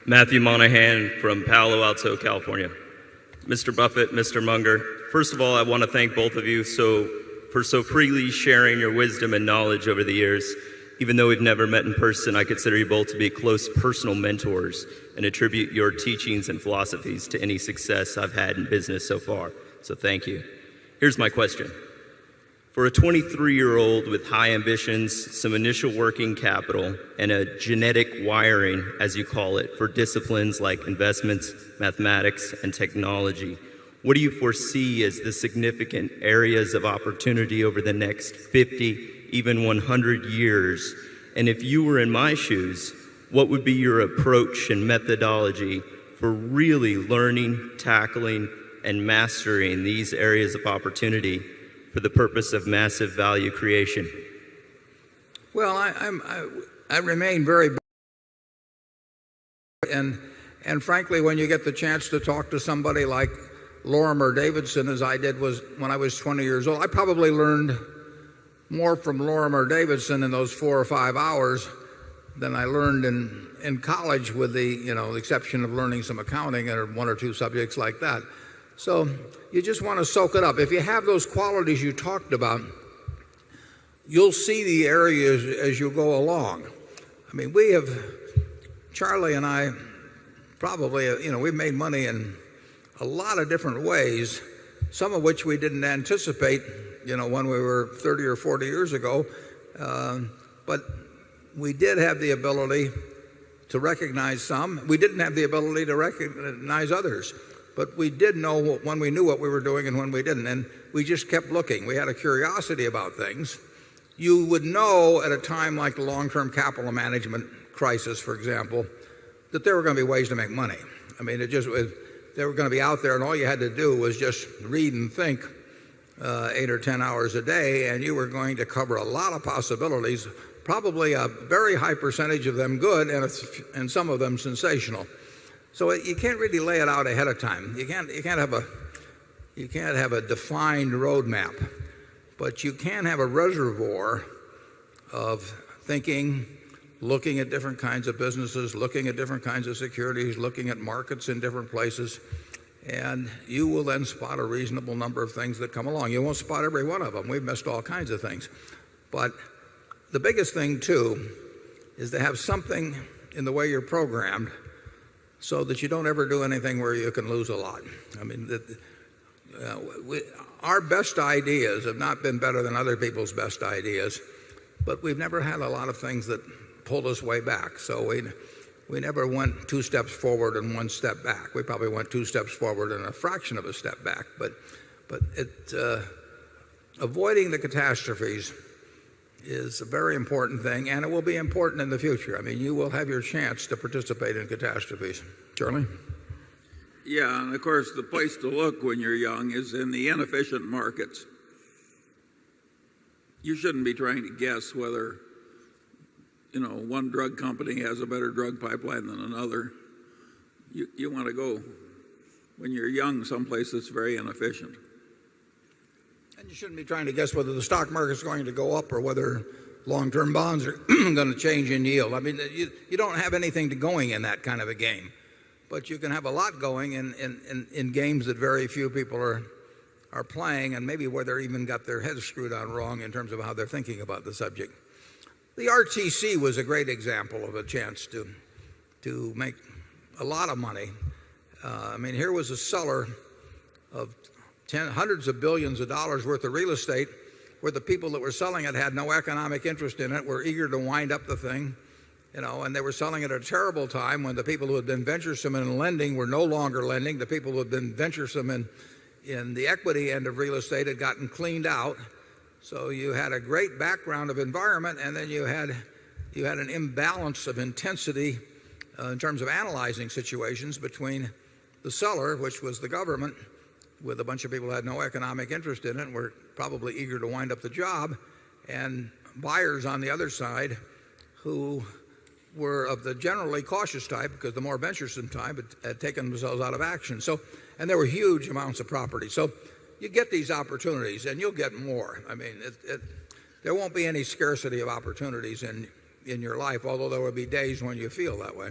Matthew Monahan from Palo Alto, California. Mr. Buffett, Mr. Munger, first of all, I want to thank both of you for so freely sharing your wisdom and knowledge over the years. Even though we've never met in person, I consider you both to be close personal mentors and attribute your teachings and philosophies to any success I've had in business so far. So thank you. Here's my question. For a 23-year-old with high ambitions, some initial working capital, and a genetic wiring, as you call it, for disciplines like investments, mathematics, and technology, what do you foresee as the significant areas of opportunity over the next 50, even 100 years? And if you were in my shoes, what would be your approach and methodology for really learning, tackling, and mastering these areas of opportunity for the purpose of massive value creation? Well, I remain very, and frankly, when you get the chance to talk to somebody like Lorimer Davidson, as I did when I was 20 years old, I probably learned more from Lorimer Davidson in those 4 or 5 hours than I learned in college, with the exception of learning some accounting or 1 or 2 subjects like that. So you just want to soak it up. If you have those qualities you talked about, you'll see the areas as you go along. I mean, Charlie and I probably, we've made money in a lot of different ways, some of which we didn't anticipate, when we were 30 or 40 years ago. But we did have the ability to recognize some. We didn't have the ability to recognize others. But we did know when we knew what we were doing and when we didn't. And we just kept looking. We had a curiosity about things. You would know at a time like the long-term capital management crisis, for example, that there were going to be ways to make money. I mean, they were going to be out there, and all you had to do was just read and think 8 or 10 hours a day, and you were going to cover a lot of possibilities, probably a very high percentage of them good and some of them sensational. So you can't really lay it out ahead of time. You can't have a defined roadmap, but you can have a reservoir of thinking, looking at different kinds of businesses, looking at different kinds of securities, looking at markets in different places, and you will then spot a reasonable number of things that come along. You won't spot every one of them. We've missed all kinds of things. But the biggest thing, too, is to have something in the way you're programmed so that you don't ever do anything where you can lose a lot. I mean, our best ideas have not been better than other people's best ideas, but we've never had a lot of things that pulled us way back. So we never went 2 steps forward and 1 step back. We probably went 2 steps forward and a fraction of a step back. But avoiding the catastrophes is a very important thing, and it will be important in the future. I mean, you will have your chance to participate in catastrophes. Charlie? Yeah, and of course, the place to look when you're young is in the inefficient markets. You shouldn't be trying to guess whether, one drug company has a better drug pipeline than another. You want to go, when you're young, someplace that's very inefficient. And you shouldn't be trying to guess whether the stock market is going to go up or whether long-term bonds are going to change in yield. I mean, you don't have anything going in that kind of a game. But you can have a lot going in games that very few people are playing, and maybe where they're even got their heads screwed on wrong in terms of how they're thinking about the subject. The RTC was a great example of a chance to make a lot of money. I mean, here was a seller of hundreds of billions of dollars worth of real estate, where the people that were selling it had no economic interest in it, were eager to wind up the thing, and they were selling it at a terrible time when the people who had been venturesome in lending were no longer lending. The people who had been venturesome in the equity end of real estate had gotten cleaned out. So you had a great background of environment, and then you had an imbalance of intensity in terms of analyzing situations between the seller, which was the government, with a bunch of people who had no economic interest in it and were probably eager to wind up the job, and buyers on the other side who were of the generally cautious type, because the more venturesome type had taken themselves out of action. And there were huge amounts of property. So you get these opportunities, and you'll get more. I mean, there won't be any scarcity of opportunities in your life, although there will be days when you feel that way.